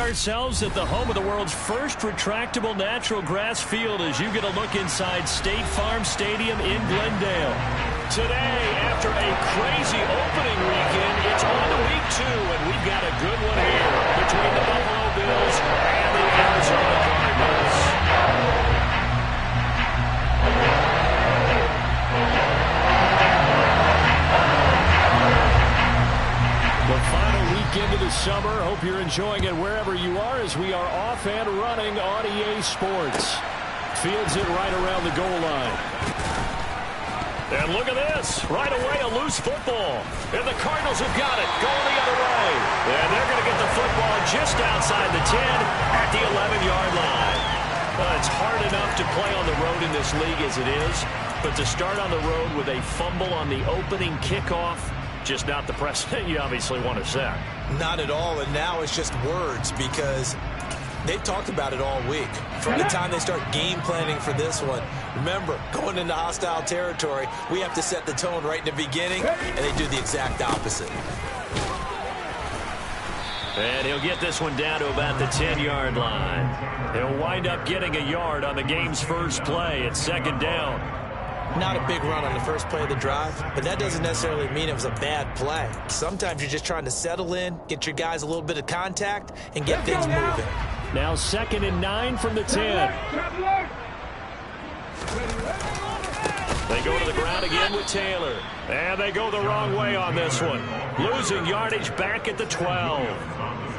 ourselves at the home of the world's first retractable natural grass field as you get a look inside State Farm Stadium in Glendale. Today, after a crazy opening weekend, it's on to week 2, and we've got a good one here between the Buffalo Bills and the Arizona Cardinals. The final weekend of the summer. Hope you're enjoying it wherever you are as we are off and running on EA Sports. Fields it right around the goal line. And look at this. Right away, a loose football. And the Cardinals have got it. Going the other way. And they're going to get the football just outside the 10 at the 11-yard line. It's hard enough to play on the road in this league as it is. But to start on the road with a fumble on the opening kickoff, just not the precedent you obviously want to set. Not at all, and now it's just words because they've talked about it all week. From the time they start game planning for this one, remember, going into hostile territory, we have to set the tone right in the beginning, and they do the exact opposite. And he'll get this one down to about the 10-yard line. He'll wind up getting a yard on the game's first play. It's second down. Not a big run on the first play of the drive, but that doesn't necessarily mean it was a bad play. Sometimes you're just trying to settle in, get your guys a little bit of contact, and get things moving. Now 2nd and 9 from the 10. They go to the ground again with Taylor. And they go the wrong way on this one. Losing yardage back at the 12.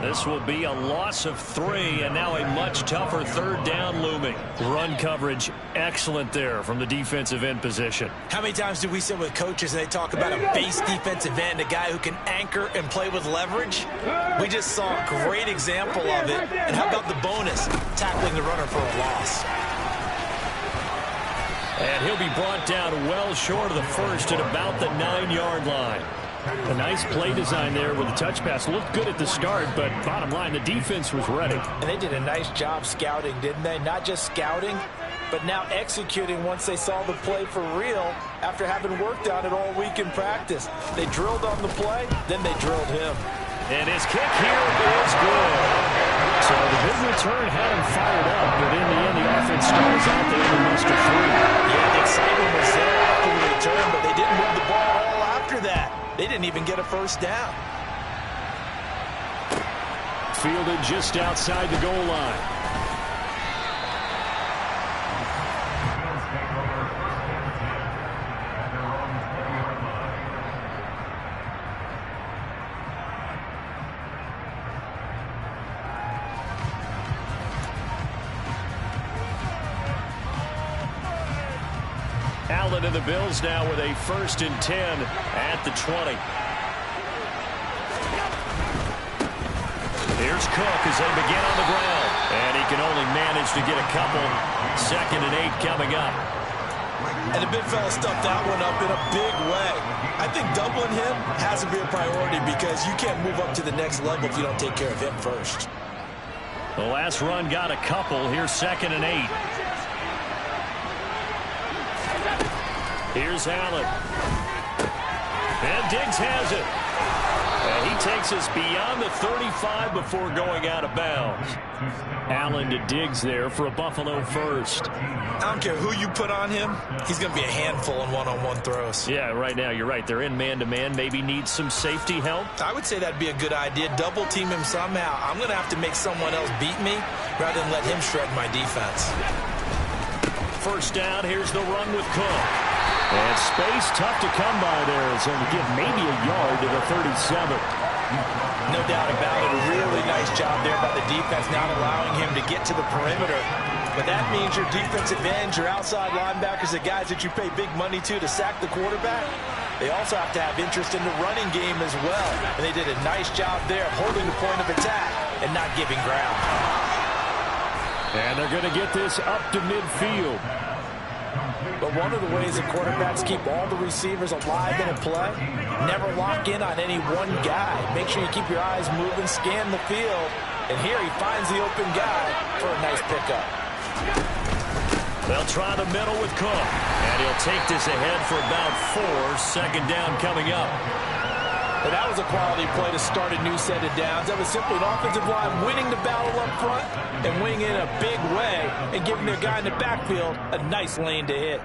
This will be a loss of 3, and now a much tougher third down looming. Run coverage excellent there from the defensive end position. How many times do we sit with coaches and they talk about a base defensive end, a guy who can anchor and play with leverage? We just saw a great example of it. And how about the bonus, tackling the runner for a loss? And he'll be brought down well short of the first at about the 9-yard line. A nice play design there with the touch pass. Looked good at the start, but bottom line, the defense was ready. And they did a nice job scouting, didn't they? Not just scouting, but now executing once they saw the play for real after having worked on it all week in practice. They drilled on the play, then they drilled him. And his kick here is good. So the big return had him fired up, but in the end, the offense starts out there in Mr. 3. Yeah, the excitement was there after the return, but they didn't move the ball all after that. They didn't even get a first down. Fielded just outside the goal line. Allen and the Bills now with a 1st and 10 at the 20. Here's Cook as they begin on the ground. And he can only manage to get a couple. 2nd and 8 coming up. And the big fella stuffed that one up in a big way. I think doubling him has to be a priority because you can't move up to the next level if you don't take care of him first. The last run got a couple. Here's 2nd and 8. Here's Allen. And Diggs has it. And he takes us beyond the 35 before going out of bounds. Allen to Diggs there for a Buffalo first. I don't care who you put on him. He's going to be a handful in one-on-one throws. Yeah, right now you're right. They're in man-to-man. Maybe needs some safety help. I would say that'd be a good idea. Double team him somehow. I'm going to have to make someone else beat me rather than let him shred my defense. First down. Here's the run with Cook. And space tough to come by there. It's going to give maybe a yard to the 37. No doubt about it. A really nice job there by the defense, not allowing him to get to the perimeter. But that means your defensive ends, your outside linebackers, the guys that you pay big money to sack the quarterback, they also have to have interest in the running game as well. And they did a nice job there of holding the point of attack and not giving ground. And they're going to get this up to midfield. But one of the ways that quarterbacks keep all the receivers alive in a play, never lock in on any one guy. Make sure you keep your eyes moving, scan the field. And here he finds the open guy for a nice pickup. They'll try the middle with Cook. And he'll take this ahead for about 4. 2nd down coming up. And that was a quality play to start a new set of downs. That was simply an offensive line winning the battle up front and winning in a big way and giving their guy in the backfield a nice lane to hit.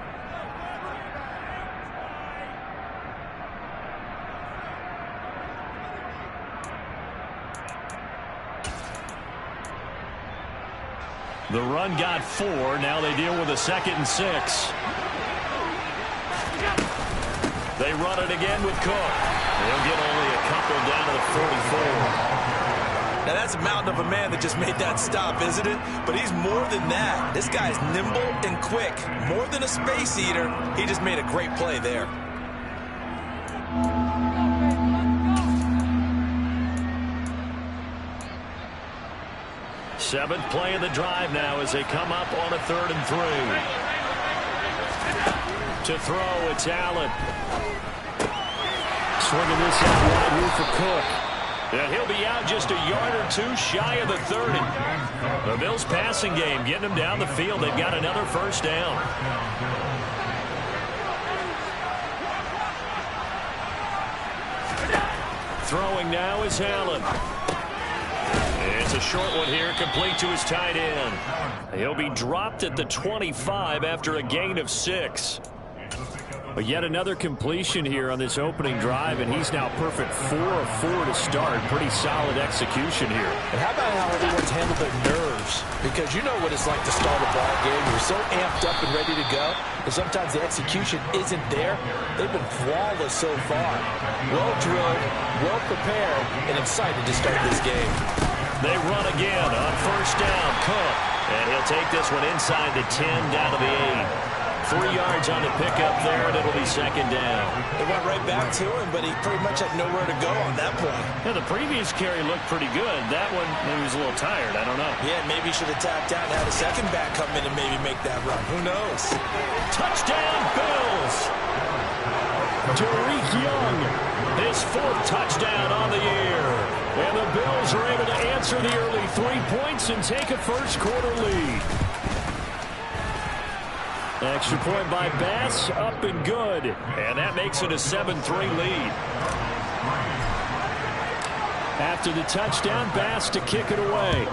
The run got 4. Now they deal with a 2nd and 6. They run it again with Cook. They'll get only a couple down to the 44. Now that's a mountain of a man that just made that stop, isn't it? But he's more than that. This guy's nimble and quick. More than a space eater. He just made a great play there. Seventh play of the drive now as they come up on a 3rd and 3. To throw, it's Allen. Swinging this out wide here for Cook. And he'll be out just a yard or 2 shy of the 30. The Bills passing game getting them down the field. They've got another 1st down. Throwing now is Allen. It's a short one here, complete to his tight end. He'll be dropped at the 25 after a gain of 6. But yet another completion here on this opening drive, and he's now perfect 4 of 4 to start. Pretty solid execution here. And how about how everyone's handled their nerves? Because you know what it's like to start a ball game. You're so amped up and ready to go, and sometimes the execution isn't there. They've been flawless so far. Well drilled, well prepared, and excited to start this game. They run again on 1st down. Cook. And he'll take this one inside the 10 down to the 8. 3 yards on the pickup there, and it'll be 2nd down. They went right back to him, but he pretty much had nowhere to go on that play. Yeah, the previous carry looked pretty good. That one, maybe he was a little tired. I don't know. Yeah, maybe he should have tapped out and had a second back come in and maybe make that run. Who knows? Touchdown, Bills! Tariq Young, his 4th touchdown on the year. And the Bills are able to answer the early 3 points and take a 1st quarter lead. Extra point by Bass, up and good. And that makes it a 7-3 lead. After the touchdown, Bass to kick it away.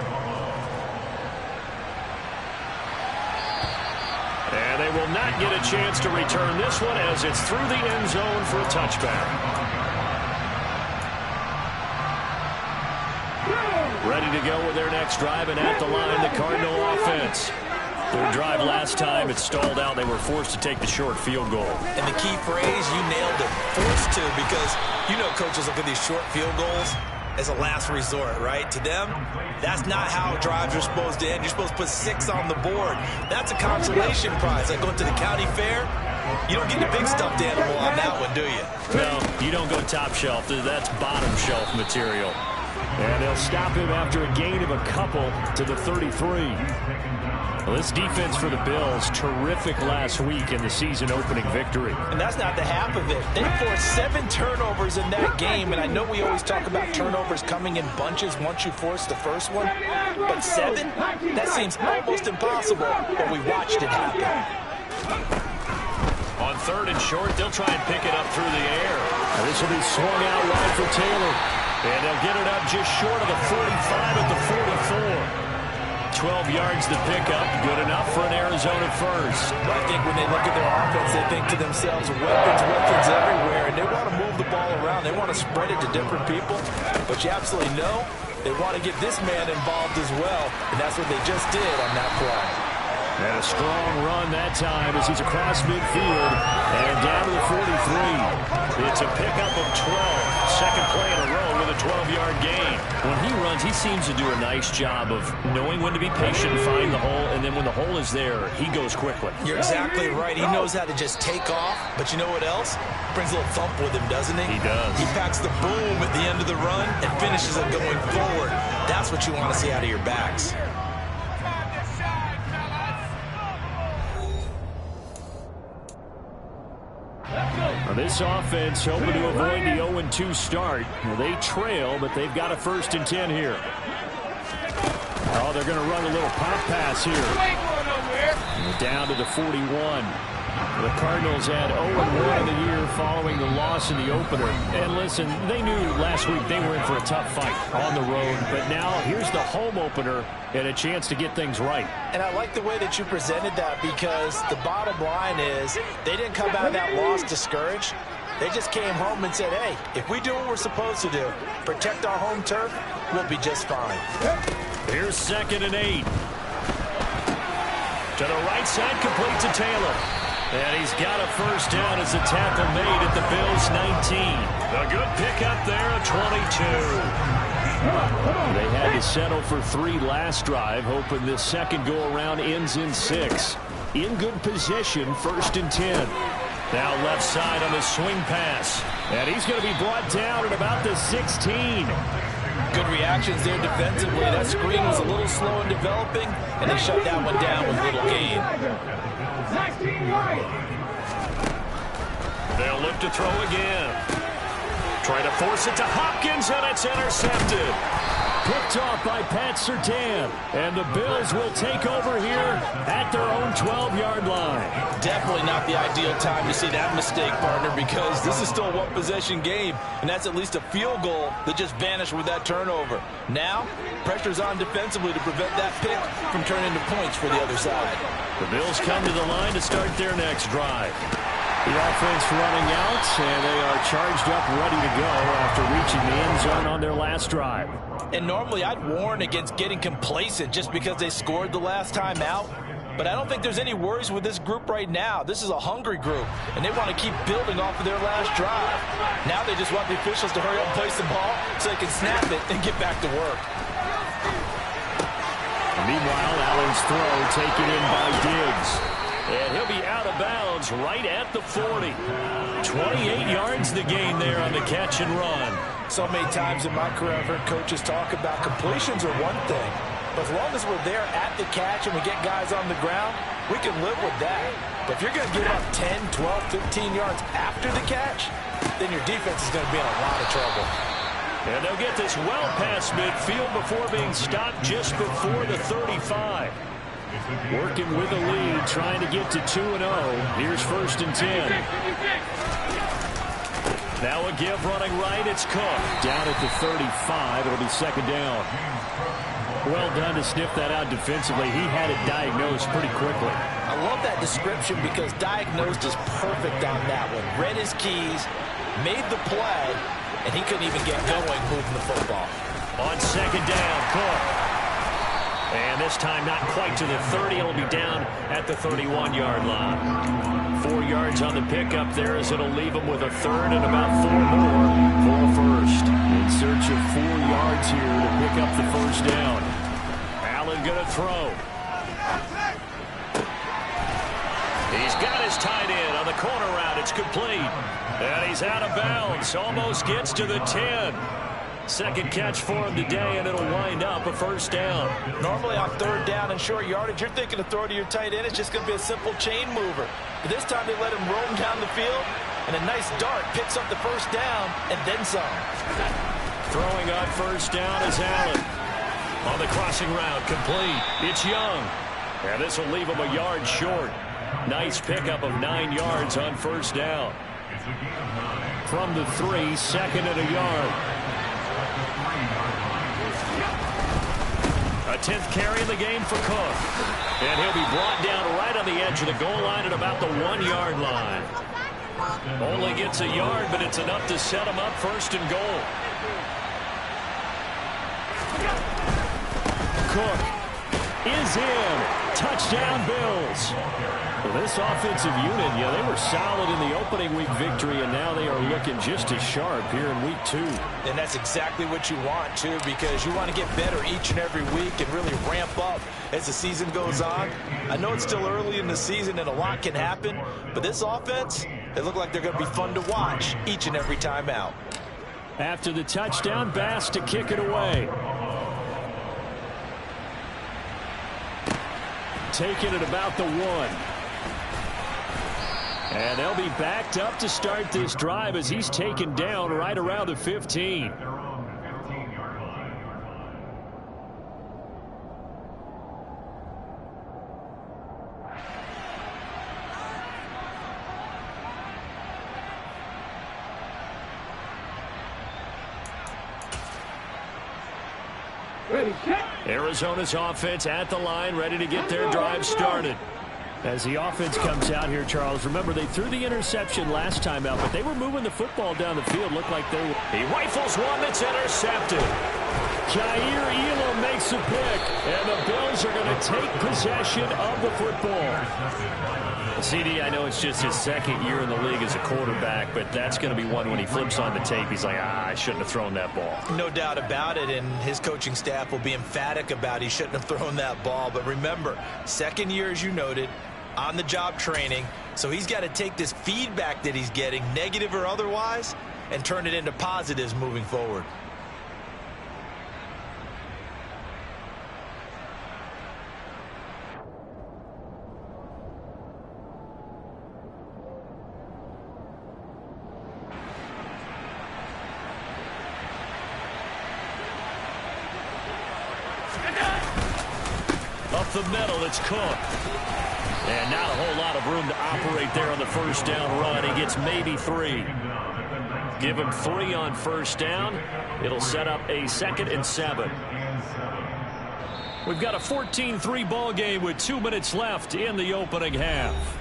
And they will not get a chance to return this one as it's through the end zone for a touchback. Ready to go with their next drive, and at the line, the Cardinal offense. Their drive last time, it stalled out. They were forced to take the short field goal. And the key phrase, you nailed it, forced to, because you know coaches look at these short field goals as a last resort, right? To them, that's not how drives are supposed to end. You're supposed to put 6 on the board. That's a consolation prize. Like going to the county fair, you don't get the big stuffed animal on that one, do you? No, you don't go top shelf. That's bottom shelf material. And they'll stop him after a gain of a couple to the 33. Well, this defense for the Bills, terrific last week in the season-opening victory. And that's not the half of it. They forced 7 turnovers in that game, and I know we always talk about turnovers coming in bunches once you force the first one, but 7? That seems almost impossible, but we watched it happen. On 3rd and short, they'll try and pick it up through the air. And this will be swung out wide for Taylor. And they'll get it up just short of the 45 at the 44. 12 yards to pick up. Good enough for an Arizona first. I think when they look at their offense, they think to themselves, weapons everywhere, and they want to move the ball around. They want to spread it to different people. But you absolutely know they want to get this man involved as well, and that's what they just did on that play. And a strong run that time as he's across midfield and down to the 43. It's a pickup of 12. Second play in a row with a 12-yard gain. When he runs, he seems to do a nice job of knowing when to be patient, find the hole, and then when the hole is there, he goes quickly. You're exactly right. He knows how to just take off, but you know what else? Brings a little thump with him, doesn't he? He does. He packs the boom at the end of the run and finishes it going forward. That's what you want to see out of your backs. This offense hoping to avoid the 0-2 start. Well, they trail, but they've got a 1st and 10 here. Oh, they're going to run a little pop pass here. Down to the 41. The Cardinals had 0-1 in the year following the loss in the opener. And listen, they knew last week they were in for a tough fight on the road. But now here's the home opener and a chance to get things right. And I like the way that you presented that, because the bottom line is they didn't come out of that loss discouraged. They just came home and said, hey, if we do what we're supposed to do, protect our home turf, we'll be just fine. Here's 2nd and 8. To the right side, complete to Taylor. And he's got a first down as the tackle made at the Bills' 19. A good pickup there, a 22. They had to settle for 3 last drive, hoping this second go-around ends in 6. In good position, 1st and 10. Now left side on the swing pass. And he's going to be brought down at about the 16. Good reactions there defensively. That screen was a little slow in developing, and they shut that one down with little gain. They'll look to throw again. Try to force it to Hopkins, and it's intercepted. Picked off by Pat Surtain. And the Bills will take over here at their own 12-yard line. Definitely not the ideal time to see that mistake, partner, because this is still a one-possession game, and that's at least a field goal that just vanished with that turnover. Now, pressure's on defensively to prevent that pick from turning into points for the other side. The Bills come to the line to start their next drive. The offense running out, and they are charged up, ready to go after reaching the end zone on their last drive. And normally I'd warn against getting complacent just because they scored the last time out. But I don't think there's any worries with this group right now. This is a hungry group, and they want to keep building off of their last drive. Now they just want the officials to hurry up and place the ball so they can snap it and get back to work. Meanwhile, Allen's throw taken in by Diggs. And he'll be out of bounds right at the 40. 28 yards the gain there on the catch and run. So many times in my career I've heard coaches talk about completions are one thing. But as long as we're there at the catch and we get guys on the ground, we can live with that. But if you're going to give up 10, 12, 15 yards after the catch, then your defense is going to be in a lot of trouble. And they'll get this well past midfield before being stopped just before the 35. Working with a lead, trying to get to 2-0. Here's 1st and 10. Now a give running right. It's Cook. Down at the 35. It'll be 2nd down. Well done to sniff that out defensively. He had it diagnosed pretty quickly. I love that description because diagnosed is perfect on that one. Read his keys, made the play, and he couldn't even get going moving the football. On 2nd down, Cook. And this time not quite to the 30. It'll be down at the 31-yard line. 4 yards on the pickup there as it'll leave him with a 3rd and about 4 more for a 1st. In search of 4 yards here to pick up the 1st down. Allen going to throw. He's got his tight end on the corner route. It's complete. And he's out of bounds. Almost gets to the 10. Second catch for him today, and it'll wind up a 1st down. Normally on 3rd down and short yardage, you're thinking to throw to your tight end. It's just going to be a simple chain mover. But this time they let him roam down the field, and a nice dart picks up the 1st down and then some. Throwing on 1st down is Allen. On the crossing route, complete. It's Young. And this will leave him a yard short. Nice pickup of 9 yards on 1st down. From the 3, 2nd and a yard. A 10th carry in the game for Cook. And he'll be brought down right on the edge of the goal line at about the 1-yard line. Only gets a yard, but it's enough to set him up 1st and goal. Cook is in. Touchdown, Bills. Well, this offensive unit, yeah, they were solid in the opening week victory, and now they are looking just as sharp here in week 2. And that's exactly what you want, too, because you want to get better each and every week and really ramp up as the season goes on. I know it's still early in the season and a lot can happen, but this offense, they look like they're going to be fun to watch each and every time out. After the touchdown, Bass to kick it away. Taking it about the 1. And they'll be backed up to start this drive as he's taken down right around the 15. Arizona's offense at the line, ready to get their drive started. As the offense comes out here, Charles, remember they threw the interception last time out, but they were moving the football down the field. Looked like they were. He rifles one that's intercepted. Jair Elam makes a pick, and the Bills are going to take possession of the football. CD, I know it's just his second year in the league as a quarterback, but that's going to be one when he flips on the tape. He's like, I shouldn't have thrown that ball. No doubt about it, and his coaching staff will be emphatic about he shouldn't have thrown that ball. But remember, second year, as you noted, on-the-job training, so he's got to take this feedback that he's getting, negative or otherwise, and turn it into positives moving forward. Up the middle, it's Cook. And not a whole lot of room to operate there on the first down run. He gets maybe 3. Give him 3 on first down. It'll set up a 2nd and 7. We've got a 14-3 ball game with 2 minutes left in the opening half.